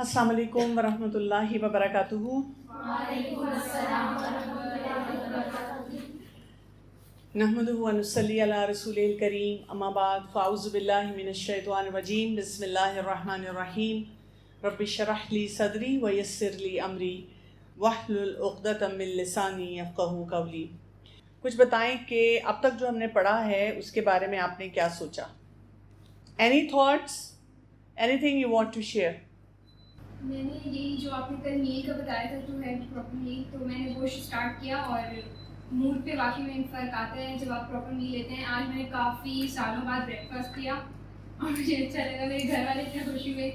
السلام علیکم ورحمۃ اللہ وبرکاتہ۔ نحمدہ ونصلی علی رسول الکریم، اما بعد، فاعوذ باللہ من الشیطان الرجیم، بسم اللہ الرحمن الرحیم۔ رب اشرح لی صدری ویسر لی امری واحلل عقدۃ من لسانی یفقہوا قولی۔ کچھ بتائیں کہ اب تک جو ہم نے پڑھا ہے اس کے بارے میں آپ نے کیا سوچا؟ Any thoughts, anything you want to share? میں نے یہی جو آپ نے کل میل کا بتایا تھا ٹو ہیڈ پراپر میل، تو میں نے وہ اسٹارٹ کیا اور موڈ پہ واقعی میں فرق آتا ہے جب آپ پراپر میل لیتے ہیں۔ آج میں نے کافی سالوں بعد بریک فاسٹ کیا اور مجھے اچھا لگا، میرے گھر والے اتنے خوشی ہوئے۔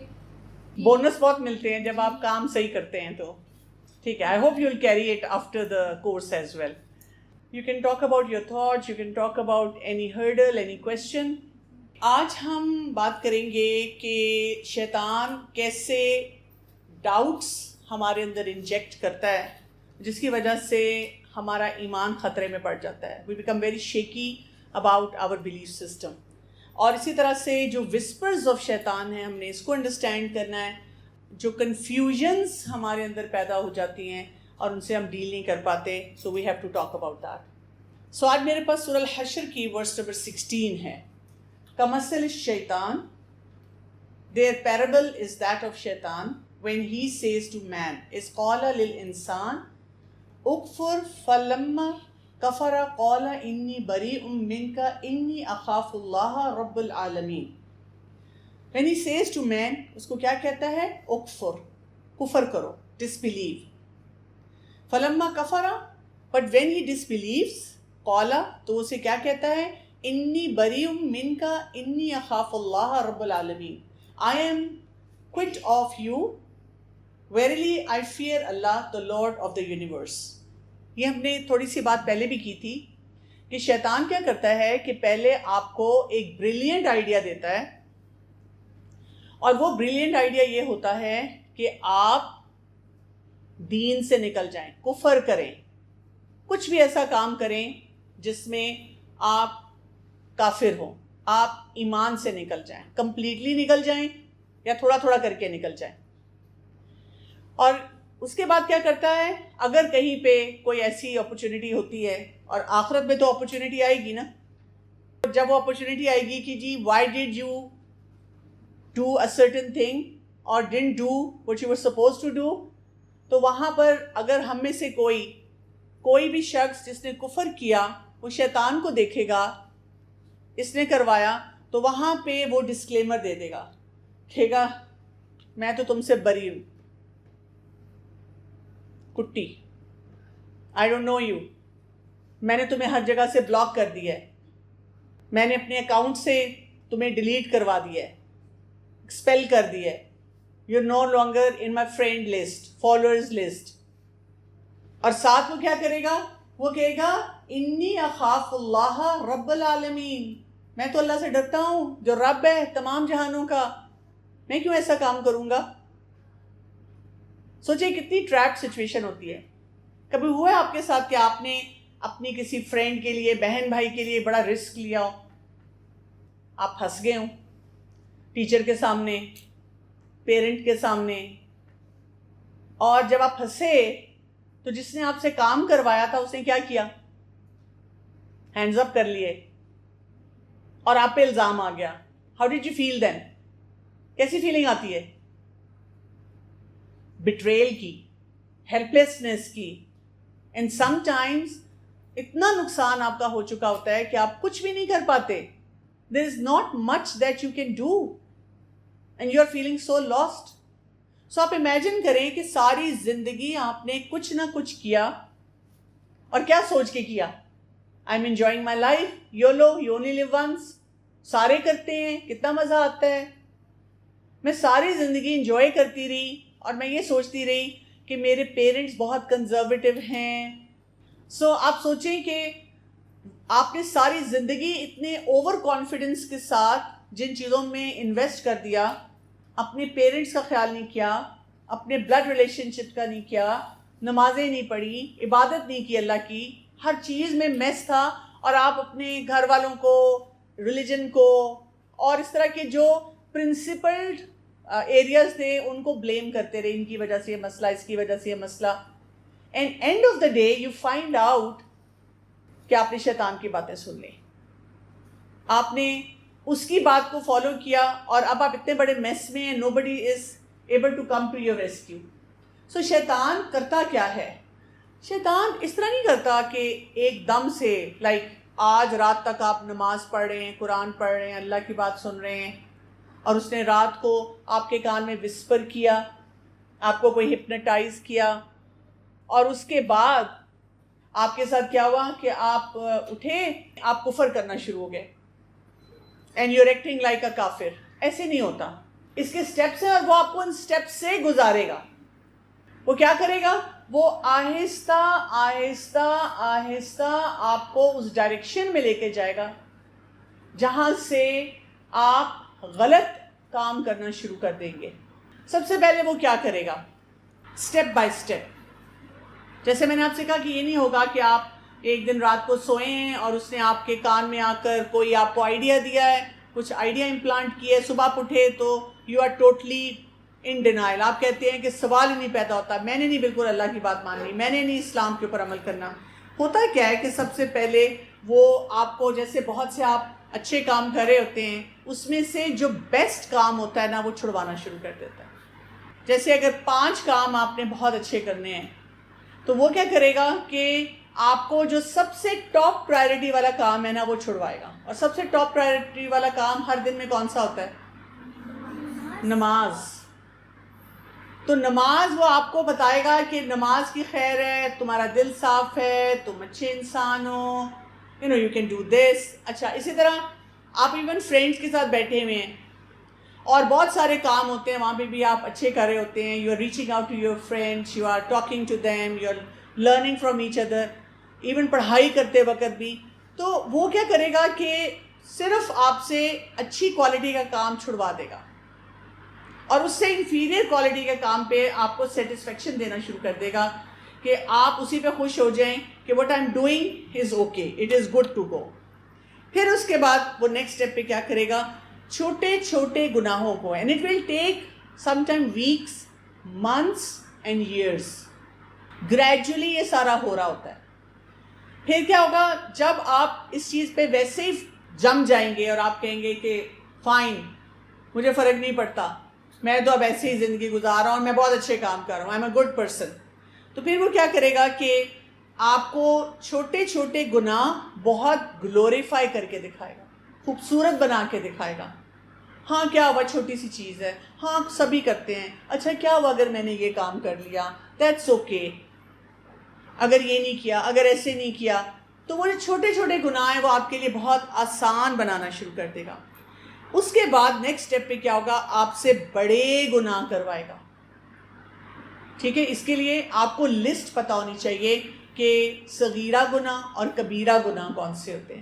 بونس بہت ملتے ہیں جب آپ کام صحیح کرتے ہیں تو ٹھیک ہے۔ I hope you will carry it after the course as well. You can talk about your thoughts, you can talk about any hurdle, any question. آج ہم بات کریں گے کہ شیطان کیسے ڈاؤٹس ہمارے اندر انجیکٹ کرتا ہے جس کی وجہ سے ہمارا ایمان خطرے میں پڑ جاتا ہے۔ We become very shaky about our belief system. اور اسی طرح سے جو وسپرز آف شیطان ہیں، ہم نے اس کو انڈرسٹینڈ کرنا ہے۔ جو کنفیوژنس ہمارے اندر پیدا ہو جاتی ہیں اور ان سے ہم ڈیل نہیں کر پاتے، so we have to talk about that. So آج میرے پاس سورہ الحشر کی ورس نمبر 16 ہے۔ کمثل الشیطان، their parable is that of shaitan when he says to man is qala lil insan ukfur falamma kafara qala inni bari'un minka inni akhafu allaha rabbul alamin۔ when he says to man، اس کو کیا کہتا ہے؟ اکفر، کفر کرو، disbelieve۔ فلما کفرا، but when he disbelieves، قالا، تو اسے کیا کہتا ہے؟ انی بریء منکا انی اخاف اللہ رب العالمین، I am quit of you, verily I fear Allah the Lord of the universe۔ یہ ہم نے تھوڑی سی بات پہلے بھی کی تھی کہ شیطان کیا کرتا ہے کہ پہلے آپ کو ایک بریلینٹ آئیڈیا دیتا ہے، اور وہ بریلینٹ آئیڈیا یہ ہوتا ہے کہ آپ دین سے نکل جائیں، کفر کریں، کچھ بھی ایسا کام کریں جس میں آپ کافر ہوں، آپ ایمان سے نکل جائیں، کمپلیٹلی نکل جائیں یا تھوڑا تھوڑا کر کے نکل جائیں۔ اور اس کے بعد کیا کرتا ہے؟ اگر کہیں پہ کوئی ایسی اپرچونٹی ہوتی ہے، اور آخرت میں تو اپرچونٹی آئے گی نا، جب وہ اپرچونٹی آئے گی کہ جی why did you do a certain thing اور don't do what you were supposed to do, تو وہاں پر اگر ہم میں سے کوئی بھی شخص جس نے کفر کیا وہ شیطان کو دیکھے گا، اس نے کروایا، تو وہاں پہ وہ ڈسکلیمر دے دے گا، کہے گا میں تو تم سے بری ہوں، کٹی، آئی ڈونٹ نو یو، میں نے تمہیں ہر جگہ سے بلاک کر دیا ہے، میں نے اپنے اکاؤنٹ سے تمہیں ڈیلیٹ کروا دیا ہے، ایکسپیل کر دیا ہے، you are no longer in my friend list, followers list. اور ساتھ وہ کیا کرے گا؟ وہ کہے گا انی اخاف اللہ رب العالمین، میں تو اللہ سے ڈرتا ہوں جو رب ہے تمام جہانوں کا، میں کیوں ایسا کام کروں گا؟ سوچیں کتنی ٹریپ سچویشن ہوتی ہے۔ کبھی ہوا ہے آپ کے ساتھ کہ آپ نے اپنی کسی فرینڈ کے لیے، بہن بھائی کے لیے بڑا رسک لیا ہو، آپ پھنس گئے ہوں، ٹیچر کے سامنے، پیرنٹ کے سامنے، اور جب آپ پھنسے تو جس نے آپ سے کام کروایا تھا اس نے کیا کیا؟ ہینڈز اپ کر لیے اور آپ پہ الزام آ گیا۔ ہاؤ ڈڈ یو فیل دین؟ کیسی فیلنگ آتی ہے؟ بٹریل کی، ہیلپ لیسنس کی، اینڈ سم ٹائمز اتنا نقصان آپ کا ہو چکا ہوتا ہے کہ آپ کچھ بھی نہیں کر پاتے۔ There is not much that you can do and you are feeling so lost. So آپ امیجن کریں کہ ساری زندگی آپ نے کچھ نہ کچھ کیا، اور کیا سوچ کے کیا؟ I am enjoying my life, YOLO you only live once, سارے کرتے ہیں، کتنا مزہ آتا ہے، میں ساری زندگی انجوائے کرتی رہی، اور میں یہ سوچتی رہی کہ میرے پیرنٹس بہت کنزرویٹو ہیں۔ سو آپ سوچیں کہ آپ نے ساری زندگی اتنے اوور کانفیڈنس کے ساتھ جن چیزوں میں انویسٹ کر دیا، اپنے پیرنٹس کا خیال نہیں کیا، اپنے بلڈ ریلیشن شپ کا نہیں کیا، نمازیں نہیں پڑھی، عبادت نہیں کی اللہ کی، ہر چیز میں میس تھا، اور آپ اپنے گھر والوں کو، ریلیجن کو، اور اس طرح کے جو پرنسپلڈ ایریاز تھے ان کو بلیم کرتے رہے، ان کی وجہ سے یہ مسئلہ، اس کی وجہ سے یہ مسئلہ. And and of the day you find out کہ آپ نے شیطان کی باتیں سن لی، آپ نے اس کی بات کو فالو کیا، اور اب آپ اتنے بڑے میس میں ہیں، nobody is able to come to your rescue. So شیطان کرتا کیا ہے؟ شیطان اس طرح نہیں کرتا کہ ایک دم سے آج رات تک آپ نماز پڑھ رہے ہیں، قرآن پڑھ رہے ہیں، اللہ کی بات سن رہے ہیں، اور اس نے رات کو آپ کے کان میں وسپر کیا، آپ کو کوئی ہپنوٹائز کیا، اور اس کے بعد آپ کے ساتھ کیا ہوا کہ آپ اٹھے، آپ کفر کرنا شروع ہو گئے، and you are acting like a کافر. ایسے نہیں ہوتا. اس کے اسٹیپس ہیں، اور وہ آپ کو ان اسٹیپس سے گزارے گا. وہ کیا کرے گا؟ وہ آہستہ آہستہ آہستہ آپ کو اس ڈائریکشن میں لے کے جائے گا جہاں سے آپ غلط کام کرنا شروع کر دیں گے. سب سے پہلے وہ کیا کرے گا؟ Step by step. جیسے میں نے آپ سے کہا کہ یہ نہیں ہوگا کہ آپ ایک دن رات کو سوئے ہیں اور اس نے آپ کے کان میں آ کر کوئی آپ کو آئیڈیا دیا ہے، کچھ آئیڈیا امپلانٹ کیا ہے، صبح آپ اٹھے تو you are totally in denial. آپ کہتے ہیں کہ سوال ہی نہیں پیدا ہوتا، میں نے نہیں بالکل اللہ کی بات ماننی، میں نے نہیں اسلام کے اوپر عمل کرنا. ہوتا کیا ہے کہ سب سے پہلے وہ آپ کو، جیسے بہت سے آپ اچھے کام کر رہے ہوتے ہیں، اس میں سے جو بیسٹ کام ہوتا ہے نا وہ چھڑوانا شروع کر دیتا ہے. جیسے اگر 5 کام آپ نے بہت اچھے کرنے ہیں تو وہ کیا کرے گا کہ آپ کو جو سب سے ٹاپ پرائرٹی والا کام ہے نا وہ چھڑوائے گا. اور سب سے ٹاپ پرائرٹی والا کام ہر دن میں کون سا ہوتا ہے؟ نماز. تو نماز وہ آپ کو بتائے گا کہ نماز کی خیر ہے، تمہارا دل صاف ہے، تم اچھے انسان ہو، یو کین ڈو دس. اچھا، اسی طرح آپ ایون فرینڈس کے ساتھ بیٹھے ہوئے ہیں اور بہت سارے کام ہوتے ہیں، وہاں پہ بھی آپ اچھے کر رہے ہوتے ہیں. You are reaching out to your friends, you are talking to them, you are learning from each other, even پڑھائی کرتے وقت بھی. تو وہ کیا کرے گا کہ صرف آپ سے اچھی کوالٹی کا کام چھڑوا دے گا، اور اس سے انفیریئر کوالٹی کے کام پہ آپ کو سیٹسفیکشن دینا شروع کر دے گا کہ آپ اسی پہ خوش ہو جائیں کہ what I am doing is okay, it is good to go. پھر اس کے بعد وہ نیکسٹ اسٹیپ پہ کیا کرے گا؟ چھوٹے چھوٹے گناہوں کو، and it will take some time weeks, months and years, gradually یہ سارا ہو رہا ہوتا ہے. پھر کیا ہوگا؟ جب آپ اس چیز پہ ویسے ہی جم جائیں گے اور آپ کہیں گے کہ فائن، مجھے فرق نہیں پڑتا، میں تو اب ایسے ہی زندگی گزار رہا ہوں، میں بہت اچھے کام کر رہا ہوں، I am a good person. تو پھر وہ کیا کرے گا کہ آپ کو چھوٹے چھوٹے گناہ بہت گلوریفائی کر کے دکھائے گا، خوبصورت بنا کے دکھائے گا. ہاں کیا ہوا، چھوٹی سی چیز ہے، ہاں سبھی کرتے ہیں. اچھا کیا ہوا اگر میں نے یہ کام کر لیا، دیٹس اوکے. اگر یہ نہیں کیا، اگر ایسے نہیں کیا، تو وہ جو چھوٹے چھوٹے گناہ ہیں وہ آپ کے لیے بہت آسان بنانا شروع کر دے گا. اس کے بعد نیکسٹ اسٹیپ پہ کیا ہوگا؟ آپ سے بڑے گناہ کروائے گا. ٹھیک ہے، اس کے لیے آپ کو لسٹ پتہ ہونی چاہیے کہ صغیرہ گناہ اور کبیرہ گناہ کون سے ہوتے ہیں.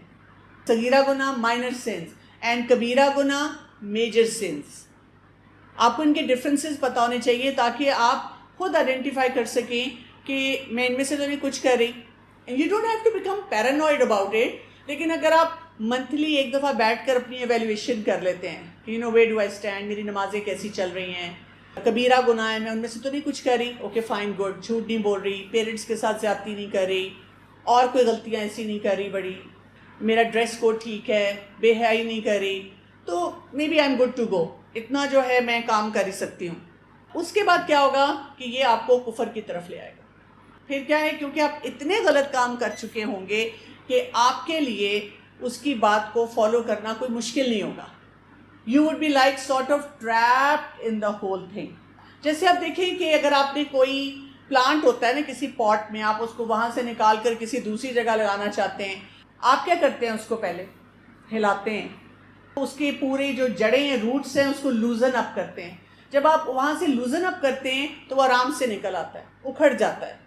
صغیرہ گناہ مائنر سینس اینڈ کبیرہ گناہ میجر سینس. آپ کو ان کے ڈفرینسز پتہ ہونے چاہیے تاکہ آپ خود آئیڈینٹیفائی کر سکیں کہ میں ان میں سے تو نہیں کچھ کر رہی. You don't have to become paranoid about it, لیکن اگر آپ منتھلی ایک دفعہ بیٹھ کر اپنی ایویلویشن کر لیتے ہیں، ویئر ڈو آئی اسٹینڈ، میری نمازیں کیسی چل رہی ہیں، کبیرہ گناہ ہے میں ان میں سے تو نہیں کچھ کر رہی، اوکے فائن گڈ، جھوٹ نہیں بول رہی، پیرنٹس کے ساتھ زیادتی نہیں کر رہی، اور کوئی غلطیاں ایسی نہیں کر رہی بڑی، میرا ڈریس کوڈ ٹھیک ہے، بے حیائی نہیں کر رہی، تو maybe I am good to go, اتنا جو ہے میں کام کر ہی سکتی ہوں. اس کے بعد کیا ہوگا کہ یہ آپ کو کفر کی طرف لے آئے گا. پھر کیا ہے، کیونکہ آپ اتنے غلط کام کر چکے ہوں گے کہ آپ کے لیے اس کی بات کو فالو کرنا کوئی مشکل نہیں ہوگا. You would be like sort of trapped in the whole thing. جیسے آپ دیکھیں کہ اگر آپ نے کوئی پلانٹ ہوتا ہے نا کسی پاٹ میں، آپ اس کو وہاں سے نکال کر کسی دوسری جگہ لگانا چاہتے ہیں، آپ کیا کرتے ہیں؟ اس کو پہلے ہلاتے ہیں، اس کے پورے جو جڑیں ہیں، روٹس ہیں، اس کو لوزن اپ کرتے ہیں. جب آپ وہاں سے لوزن اپ کرتے ہیں تو وہ آرام سے نکل آتا ہے، اکھڑ جاتا ہے.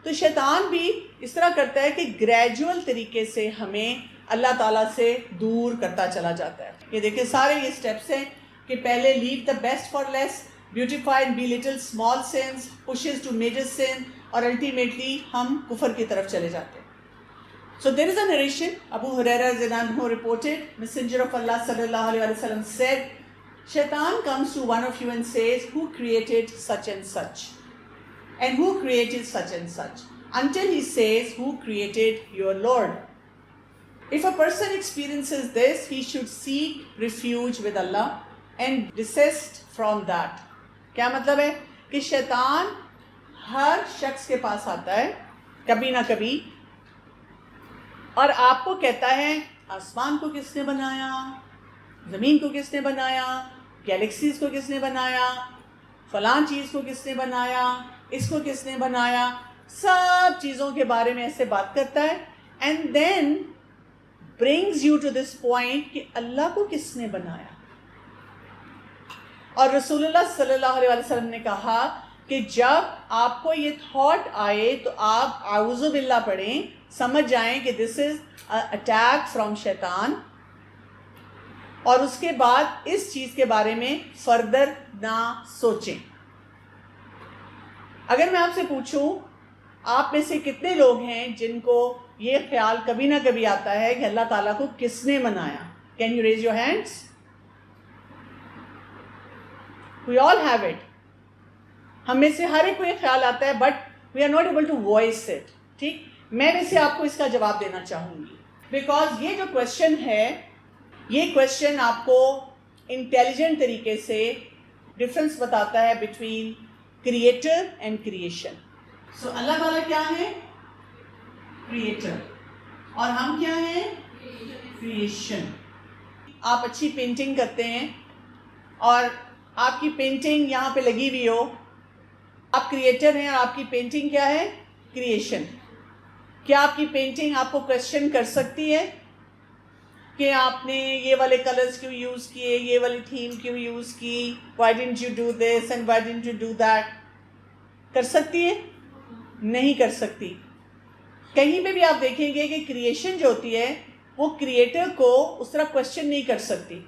تو شیطان بھی اس طرح کرتا ہے کہ گریجول طریقے سے ہمیں اللہ تعالیٰ سے دور کرتا چلا جاتا ہے. یہ دیکھیں سارے یہ سٹیپس ہیں کہ پہلے leave the best for less, beautify and belittle, small sins pushes to major sin, اور الٹیمیٹلی ہم کفر کی طرف چلے جاتے ہیں. So there is a narration, Abu Hurairah radhiyallahu anhu reported, Messenger of Allah sallallahu alaihi wasallam said, Shaitan comes to one of you and says, who created such and such? And who created such and such? Until he says, who created your Lord? If a person experiences this, he should seek refuge with Allah and desist from that. کیا مطلب ہے کہ شیطان ہر شخص کے پاس آتا ہے کبھی نہ کبھی اور آپ کو کہتا ہے آسمان کو کس نے بنایا, زمین کو کس نے بنایا, گیلیکسیز کو کس نے بنایا, فلاں چیز کو کس نے بنایا, اس کو کس نے بنایا, سب چیزوں کے بارے میں ایسے بات کرتا ہے and then brings you to this point کہ اللہ کو کس نے بنایا. اور رسول اللہ صلی اللہ علیہ وسلم نے کہا کہ جب آپ کو یہ تھاٹ آئے تو آپ اعوذ باللہ پڑھیں, سمجھ جائیں کہ دس از اٹیک فرام شیطان, اور اس کے بعد اس چیز کے بارے میں فردر نہ سوچیں. اگر میں آپ سے پوچھوں آپ میں سے کتنے لوگ ہیں جن کو یہ خیال کبھی نہ کبھی آتا ہے کہ اللہ تعالیٰ کو کس نے بنایا؟ Can you raise your hands? We all have it. ہم میں سے ہر ایک کو یہ خیال آتا ہے but we are not able to voice it. ٹھیک, میں ویسے آپ کو اس کا جواب دینا چاہوں گی بیکاز یہ جو کویشچن ہے یہ کویشچن آپ کو انٹیلیجنٹ طریقے سے ڈفرینس بتاتا ہے بٹوین کریٹر اینڈ کریشن. سو اللہ تعالیٰ کیا ہے؟ کریٹر, اور ہم کیا ہیں؟ کریشن. آپ اچھی پینٹنگ کرتے ہیں اور آپ کی پینٹنگ یہاں پہ لگی ہوئی ہو, آپ کریٹر ہیں اور آپ کی پینٹنگ کیا ہے؟ کریشن. کیا آپ کی پینٹنگ آپ کو کویشچن کر سکتی ہے کہ آپ نے یہ والے کلرز کیوں یوز کیے, یہ والی تھیم کیوں یوز کی, why didn't you do this and why didn't you do that? کر سکتی ہے؟ نہیں کر سکتی. کہیں پہ بھی آپ دیکھیں گے کہ کریشن جو ہوتی ہے وہ کریٹر کو اس طرح کویشچن نہیں کر سکتی.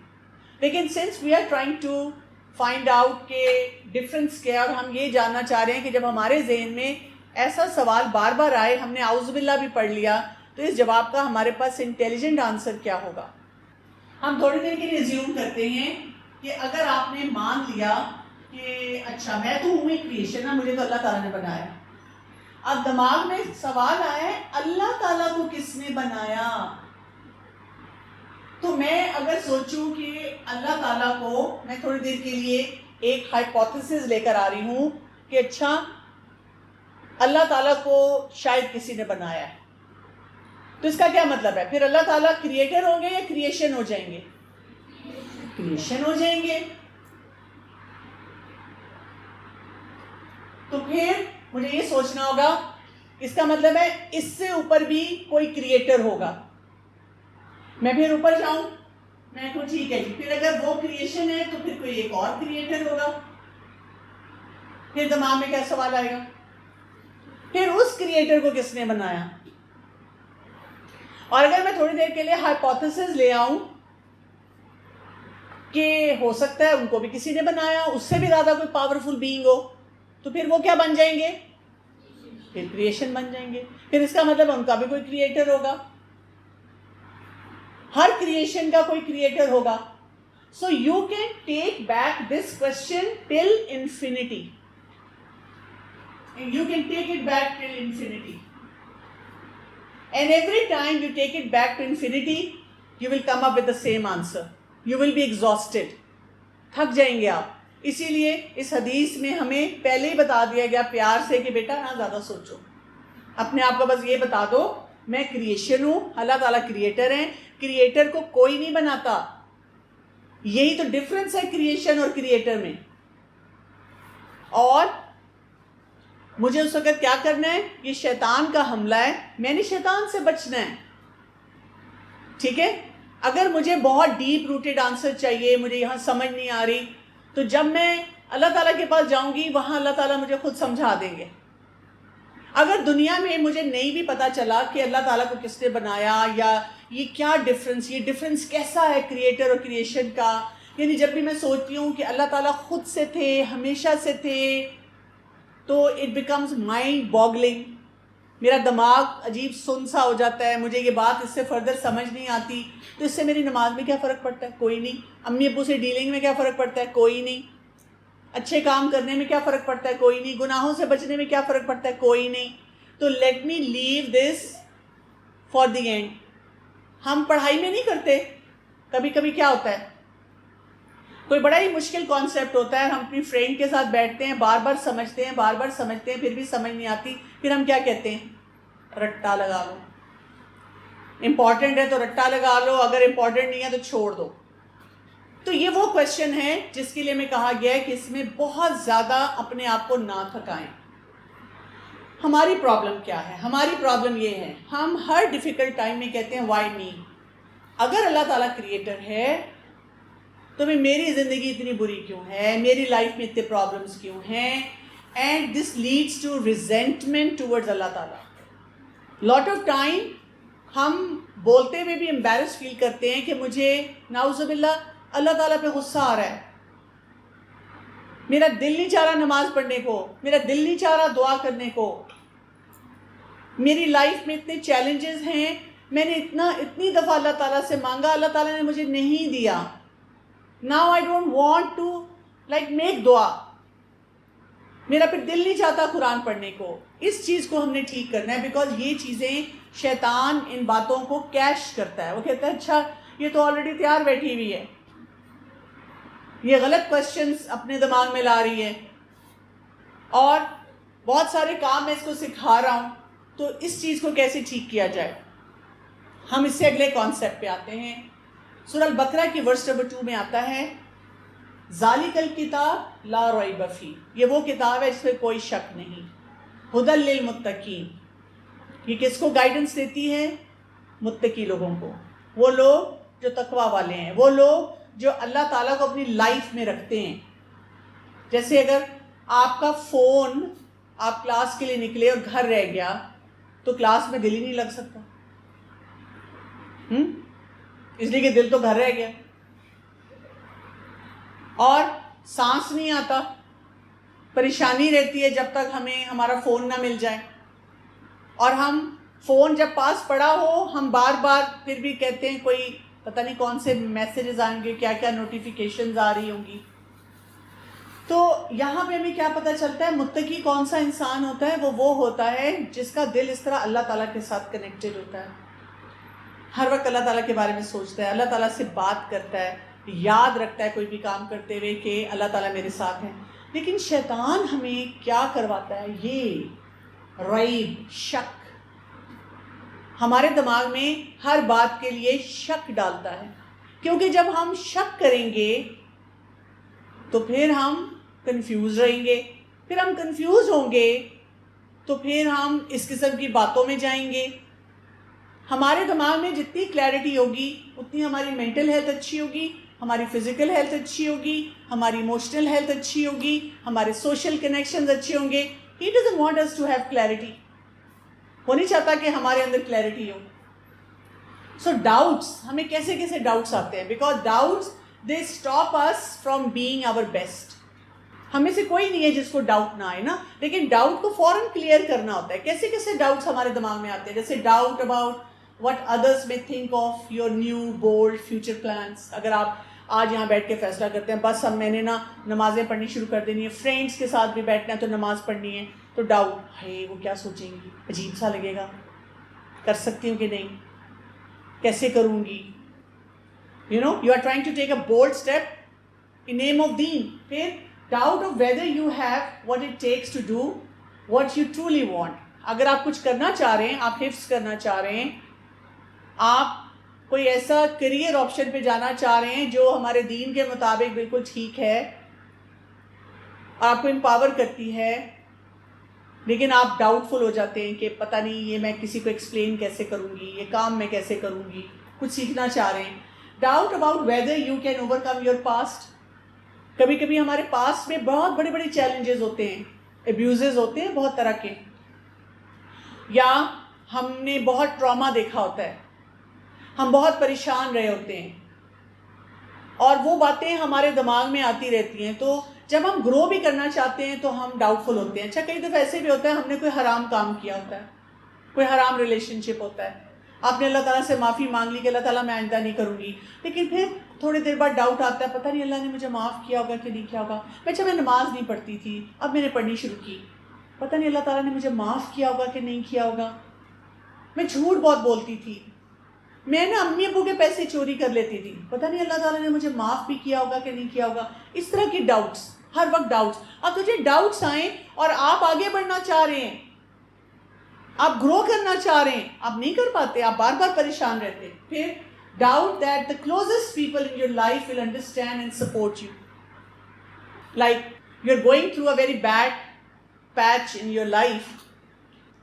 لیکن since we are trying to find out کہ ڈفرینس کیا, اور ہم یہ جاننا چاہ رہے ہیں کہ جب ہمارے ذہن میں ایسا سوال بار بار آئے, ہم نے اعوذ باللہ بھی پڑھ لیا, تو اس جواب کا ہمارے پاس انٹیلیجنٹ آنسر کیا ہوگا؟ ہم تھوڑی دیر کے لیے زیوم کرتے ہیں کہ اگر آپ نے مان لیا کہ اچھا میں تو ہوں ہی کریشن, مجھے تو اللہ تعالیٰ نے بنایا. اب دماغ میں سوال آیا ہے اللہ تعالیٰ کو کس نے بنایا؟ تو میں اگر سوچوں کہ اللہ تعالیٰ کو, میں تھوڑی دیر کے لیے ایک ہائپوتھیسس لے کر آ رہی ہوں کہ اچھا اللہ تعالیٰ کو شاید کسی نے بنایا ہے, تو اس کا کیا مطلب ہے؟ پھر اللہ تعالیٰ کریٹر ہوں گے یا کریشن ہو جائیں گے؟ کریشن ہو جائیں گے. تو پھر مجھے یہ سوچنا ہوگا اس کا مطلب ہے اس سے اوپر بھی کوئی کریٹر ہوگا. میں پھر اوپر جاؤں, میں کہوں ٹھیک ہے جی, پھر اگر وہ کریشن ہے تو پھر کوئی ایک اور کریٹر ہوگا. پھر دماغ میں کیا سوال آئے گا؟ پھر اس کریٹر کو کس نے بنایا؟ اور اگر میں تھوڑی دیر کے لیے ہائپوتھیسس لے آؤں کہ ہو سکتا ہے ان کو بھی کسی نے بنایا, اس سے بھی زیادہ کوئی پاورفل بینگ ہو, تو پھر وہ کیا بن جائیں گے؟ پھر کریشن بن جائیں گے. پھر اس کا مطلب ان کا بھی کوئی کریٹر ہوگا, ہر کریشن کا کوئی کریٹر ہوگا. So you can take back this question till infinity. You can take it back till infinity. And every time you take it back to infinity, you will come up with the same answer. You will be exhausted. تھک جائیں گے آپ. اسی لیے اس حدیث میں ہمیں پہلے ہی بتا دیا گیا پیار سے کہ بیٹا نہ زیادہ سوچو, اپنے آپ کو بس یہ بتا دو میں کریشن ہوں, اللہ تعالیٰ کریٹر ہیں, کریٹر کو کوئی نہیں بناتا. یہی تو ڈفرینس ہے کریشن اور کریٹر میں. اور مجھے اس وقت کیا کرنا ہے؟ یہ شیطان کا حملہ ہے, میں نے شیطان سے بچنا ہے. ٹھیک ہے, اگر مجھے بہت ڈیپ روٹیڈ آنسر چاہیے, مجھے یہاں سمجھ نہیں آ رہی, تو جب میں اللہ تعالیٰ کے پاس جاؤں گی وہاں اللہ تعالیٰ مجھے خود سمجھا دیں گے. اگر دنیا میں مجھے نہیں بھی پتہ چلا کہ اللہ تعالیٰ کو کس نے بنایا یا یہ کیا ڈفرینس, یہ ڈفرینس کیسا ہے کریٹر اور کریشن کا, یعنی جب بھی میں سوچتی ہوں کہ اللہ تعالیٰ خود سے تھے, ہمیشہ سے تھے, تو اٹ بیکمز مائنڈ باگلنگ. میرا دماغ عجیب سن سا ہو جاتا ہے, مجھے یہ بات اس سے فردر سمجھ نہیں آتی, تو اس سے میری نماز میں کیا فرق پڑتا ہے؟ کوئی نہیں. امی ابو سے ڈیلنگ میں کیا فرق پڑتا ہے؟ کوئی نہیں. اچھے کام کرنے میں کیا فرق پڑتا ہے؟ کوئی نہیں. گناہوں سے بچنے میں کیا فرق پڑتا ہے؟ کوئی نہیں. تو let me leave this for the end. ہم پڑھائی میں نہیں کرتے. کبھی کبھی کیا ہوتا ہے, کوئی بڑا ہی مشکل کانسیپٹ ہوتا ہے, ہم اپنی فرینڈ کے ساتھ بیٹھتے ہیں, بار بار سمجھتے ہیں, پھر بھی سمجھ نہیں آتی, پھر ہم کیا کہتے ہیں؟ رٹا لگا لو. امپورٹنٹ ہے تو رٹا لگا لو, اگر امپورٹنٹ نہیں ہے تو چھوڑ دو. تو یہ وہ کویشچن ہے جس کے لیے ہمیں کہا گیا ہے کہ اس میں بہت زیادہ اپنے آپ کو نہ تھکائیں. ہماری پرابلم کیا ہے؟ ہماری پرابلم یہ ہے, ہم ہر ڈیفیکلٹ ٹائم میں کہتے ہیں وائی می. اگر اللہ تعالیٰ کریٹر ہے تو میری زندگی اتنی بری کیوں ہے, میری لائف میں اتنے پرابلمس کیوں ہیں؟ And this leads to resentment towards اللہ تعالیٰ. لاٹ آف ٹائم ہم بولتے ہوئے بھی امبیرس فیل کرتے ہیں کہ مجھے نعوذ باللہ اللہ تعالیٰ پہ غصہ آ رہا ہے, میرا دل نہیں چاہ رہا نماز پڑھنے کو, میرا دل نہیں چاہ رہا دعا کرنے کو, میری لائف میں اتنے چیلنجز ہیں, میں نے اتنی دفعہ اللہ تعالیٰ سے مانگا, اللہ تعالیٰ نے مجھے نہیں دیا. Now I don't want to like make دعا, میرا پھر دل نہیں چاہتا قرآن پڑھنے کو. اس چیز کو ہم نے ٹھیک کرنا ہے, بیکاز یہ چیزیں شیطان ان باتوں کو کیش کرتا ہے. وہ کہتا ہے اچھا یہ تو آلریڈی تیار بیٹھی ہوئی ہے, یہ غلط کوشچنس اپنے دماغ میں لا رہی ہے, اور بہت سارے کام میں اس کو سکھا رہا ہوں, تو اس چیز کو کیسے ٹھیک کیا جائے. ہم اس سے اگلے کانسیپٹ پہ آتے ہیں. سورہ البقرہ کی ورس نمبر 2 میں آتا ہے ذالک الکتاب لا ریب فیہ, یہ وہ کتاب ہے جس میں کوئی شک نہیں. ھدی للمتقین, یہ کس کو گائیڈنس دیتی ہے؟ متقی لوگوں کو, وہ لوگ جو تقوی والے ہیں, وہ لوگ جو اللہ تعالیٰ کو اپنی لائف میں رکھتے ہیں. جیسے اگر آپ کا فون, آپ کلاس کے لیے نکلے اور گھر رہ گیا, تو کلاس میں دل ہی نہیں لگ سکتا, اس لیے کہ دل تو گھر رہ گیا. اور سانس نہیں آتا, پریشانی رہتی ہے جب تک ہمیں ہمارا فون نہ مل جائے. اور ہم فون جب پاس پڑا ہو, ہم بار بار پھر بھی کہتے ہیں کوئی پتہ نہیں کون سے میسیجز آئیں گے, کیا کیا نوٹیفیکیشنز آ رہی ہوں گی. تو یہاں پہ ہمیں کیا پتہ چلتا ہے متقی کون سا انسان ہوتا ہے؟ وہ ہوتا ہے جس کا دل اس طرح اللہ تعالیٰ کے ساتھ کنیکٹڈ ہوتا ہے, ہر وقت اللہ تعالیٰ کے بارے میں سوچتا ہے, اللہ تعالیٰ سے بات کرتا ہے, یاد رکھتا ہے کوئی بھی کام کرتے ہوئے کہ اللہ تعالیٰ میرے ساتھ ہیں. لیکن شیطان ہمیں کیا کرواتا ہے؟ یہ ریب, شک, ہمارے دماغ میں ہر بات کے لیے شک ڈالتا ہے. کیونکہ جب ہم شک کریں گے تو پھر ہم کنفیوز رہیں گے, پھر ہم کنفیوز ہوں گے تو پھر ہم اس قسم کی باتوں میں جائیں گے. ہمارے دماغ میں جتنی کلیئرٹی ہوگی اتنی ہماری مینٹل ہیلتھ اچھی ہوگی, ہماری فزیکل ہیلتھ اچھی ہوگی, ہماری ایموشنل ہیلتھ اچھی ہوگی, ہمارے سوشل کنیکشنز اچھے ہوں گے. He doesn't want us to have clarity. وہ نہیں چاہتا کہ ہمارے اندر کلیئرٹی ہو. سو ڈاؤٹس, ہمیں کیسے کیسے ڈاؤٹس آتے ہیں؟ Because doubts they stop us from being our best. ہمیں سے کوئی نہیں ہے جس کو ڈاؤٹ نہ آئے نا, لیکن ڈاؤٹ کو فوراً کلیئر کرنا ہوتا ہے. کیسے کیسے ڈاؤٹس ہمارے دماغ میں آتے ہیں؟ جیسے doubt about what others may think of your new bold future plans. اگر آپ آج یہاں بیٹھ کے فیصلہ کرتے ہیں بس اب میں نے نا نمازیں پڑھنی شروع کر دینی ہے, فرینڈس کے ساتھ بھی بیٹھنا ہے تو نماز پڑھنی ہے, تو ڈاؤٹ ہے وہ کیا سوچیں گی, عجیب سا لگے گا, کر سکتی ہوں کہ نہیں, کیسے کروں گی. you are trying to take a bold step in name of deen. پھر doubt of whether you have what it takes to do what you truly want. اگر آپ کچھ کرنا چاہ رہے ہیں, آپ حفظ کرنا چاہ رہے ہیں, آپ کوئی ایسا کریئر آپشن پہ جانا چاہ رہے ہیں جو ہمارے دین کے مطابق بالکل ٹھیک ہے, آپ کو امپاور کرتی ہے, لیکن آپ ڈاؤٹ فل ہو جاتے ہیں کہ پتہ نہیں یہ میں کسی کو ایکسپلین کیسے کروں گی, یہ کام میں کیسے کروں گی, کچھ سیکھنا چاہ رہے ہیں. Doubt about whether you can over come your past. کبھی کبھی ہمارے پاس میں بہت بڑے بڑے چیلنجز ہوتے ہیں, ابیوزز ہوتے ہیں بہت طرح کے, یا ہم نے بہت ٹراما دیکھا ہوتا ہے, ہم بہت پریشان رہے ہوتے ہیں, اور وہ باتیں ہمارے دماغ میں آتی رہتی ہیں. تو جب ہم گرو بھی کرنا چاہتے ہیں تو ہم ڈاؤٹ فل ہوتے ہیں. اچھا کئی دفعہ ایسے بھی ہوتا ہے ہم نے کوئی حرام کام کیا ہوتا ہے, کوئی حرام ریلیشن شپ ہوتا ہے, آپ نے اللہ تعالیٰ سے معافی مانگ لی کہ اللہ تعالیٰ میں آئندہ نہیں کروں گی, لیکن پھر تھوڑی دیر بعد ڈاؤٹ آتا ہے, پتہ نہیں اللہ نے مجھے معاف کیا ہوگا کہ نہیں کیا ہوگا. میں نماز نہیں پڑھتی تھی, اب میں نے پڑھنی شروع کی, پتہ نہیں اللہ تعالیٰ نے مجھے معاف کیا ہوگا کہ نہیں کیا ہوگا. میں جھوٹ بہت بولتی تھی, میں نا امی ابو کے پیسے چوری کر لیتی تھی, پتہ نہیں اللہ تعالیٰ نے مجھے معاف بھی کیا ہوگا کہ نہیں کیا ہوگا. اس طرح کی ڈاؤٹس, ہر وقت ڈاؤٹس. اب تجھے ڈاؤٹس آئیں اور آپ آگے بڑھنا چاہ رہے ہیں, آپ گرو کرنا چاہ رہے ہیں, آپ نہیں کر پاتے, آپ بار بار پریشان رہتے ہیں. پھر doubt that the closest people in your life will understand and support you. Like you are going through a very bad patch in your life,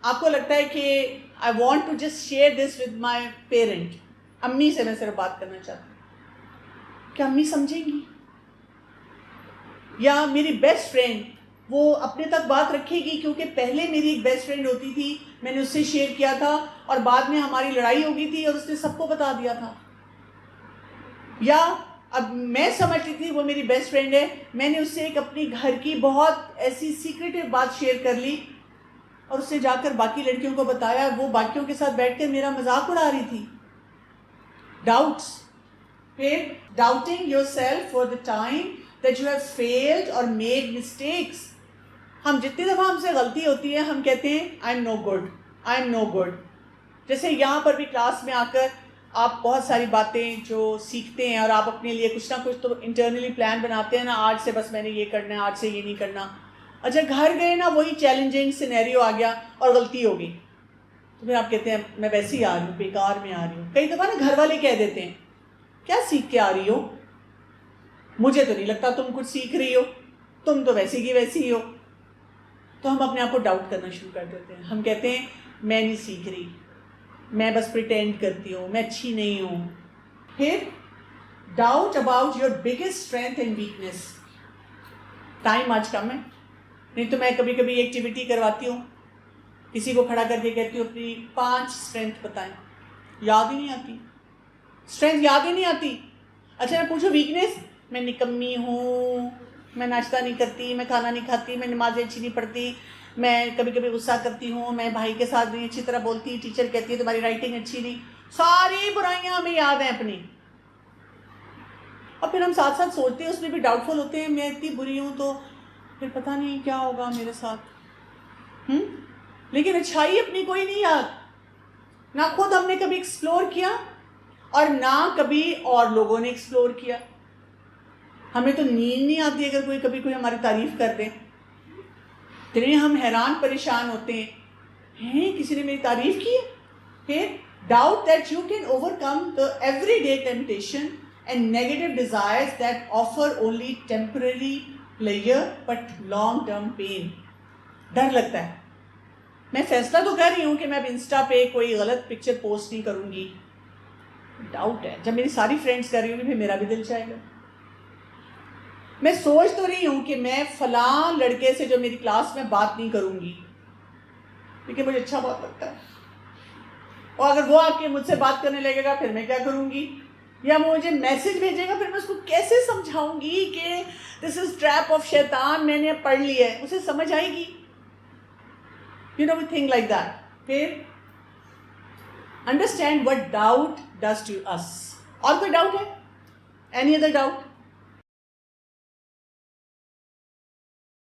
آپ کو لگتا ہے کہ I want to just share this with my parent, امی سے میں صرف بات کرنا چاہتی ہوں, کیا امی سمجھیں گی؟ یا میری بیسٹ فرینڈ, وہ اپنے تک بات رکھے گی کیونکہ پہلے میری ایک بیسٹ فرینڈ ہوتی تھی, میں نے اس سے شیئر کیا تھا اور بعد میں ہماری لڑائی ہو گئی تھی اور اس نے سب کو بتا دیا تھا. یا اب میں سمجھتی تھی وہ میری بیسٹ فرینڈ ہے, میں نے اس سے ایک اپنی گھر کی بہت ایسی سیکریٹو بات شیئر کر لی اور اس سے جا کر باقی لڑکیوں کو بتایا, وہ باقیوں کے ساتھ بیٹھ کر میرا مذاق اڑا رہی تھی. ڈاؤٹس. پھر doubting your self for the time that you have failed اور میڈ مسٹیکس. ہم جتنی دفعہ ہم سے غلطی ہوتی ہے ہم کہتے ہیں I am no good, I am no good. جیسے یہاں پر بھی کلاس میں آ کر آپ بہت ساری باتیں جو سیکھتے ہیں اور آپ اپنے لیے کچھ نہ کچھ تو انٹرنلی پلان بناتے ہیں نا, آج سے بس میں نے یہ کرنا ہے, آج سے یہ نہیں کرنا. اچھا گھر گئے نا, وہی چیلنجنگ سینیریو آ گیا اور غلطی ہو گئی, تو پھر آپ کہتے ہیں میں ویسے ہی آ رہی ہوں, بیکار میں آ رہی ہوں. کئی دفعہ نا گھر والے کہہ دیتے ہیں کیا سیکھ کے آ رہی ہو, مجھے تو نہیں لگتا تم کچھ سیکھ رہی ہو, تم تو ویسی کی ویسی ہی ہو. تو ہم اپنے آپ کو ڈاؤٹ کرنا شروع کر دیتے ہیں, ہم کہتے ہیں میں نہیں سیکھ رہی, میں بس پریٹینڈ کرتی ہوں, میں اچھی نہیں ہوں. پھر doubt about your biggest strength and weakness. Time آج کم ہے, نہیں تو میں کبھی کبھی ایکٹیویٹی کرواتی ہوں, کسی کو کھڑا کر کے کہتی ہوں اپنی 5 اسٹرینتھ بتائیں, یاد ہی نہیں آتی, اسٹرینتھ یاد ہی نہیں آتی. اچھا میں پوچھو ویکنیس, میں نکمی ہوں, میں ناشتہ نہیں کرتی, میں کھانا نہیں کھاتی, میں نمازیں اچھی نہیں پڑھتی, میں کبھی کبھی غصہ کرتی ہوں, میں بھائی کے ساتھ نہیں اچھی طرح بولتی, ٹیچر کہتی ہے تمہاری رائٹنگ اچھی نہیں. ساری برائیاں ہمیں یاد ہیں اپنی, اور پھر ہم ساتھ ساتھ سوچتے ہیں, اس میں بھی ڈاؤٹ فل ہوتے ہیں میں اتنی بری ہوں تو پھر پتہ نہیں کیا ہوگا میرے ساتھ. لیکن اچھائی اپنی کوئی نہیں یاد, نہ خود ہم نے کبھی ایکسپلور کیا اور نہ کبھی اور لوگوں نے ایکسپلور کیا. ہمیں تو نیند نہیں آتی اگر کبھی کوئی ہماری تعریف کر دے, اتنے ہم حیران پریشان ہوتے ہیں کسی نے میری تعریف کی. پھر doubt that you can overcome the everyday temptation and negative desires that offer only temporary pleasure but long term pain. ڈر لگتا ہے, میں فیصلہ تو کر رہی ہوں کہ میں اب انسٹا پہ کوئی غلط پکچر پوسٹ نہیں کروں گی, ڈاؤٹ ہے جب میری ساری فرینڈس کر رہی ہوں گی پھر میرا بھی دل چاہے گا. میں سوچ تو رہی ہوں کہ میں فلاں لڑکے سے جو میری کلاس میں بات نہیں کروں گی, کیونکہ مجھے اچھا بہت لگتا ہے, اور اگر وہ آ کے مجھ سے بات کرنے لگے گا پھر میں کیا کروں گی, یا وہ مجھے میسج بھیجے گا پھر میں اس کو کیسے سمجھاؤں گی کہ دس از ٹریپ آف شیطان, میں نے پڑھ لی ہے, اسے سمجھ آئے گی. You know we think like that. پھر understand what doubt does to us. اور کوئی ڈاؤٹ ہے؟ Any other doubt?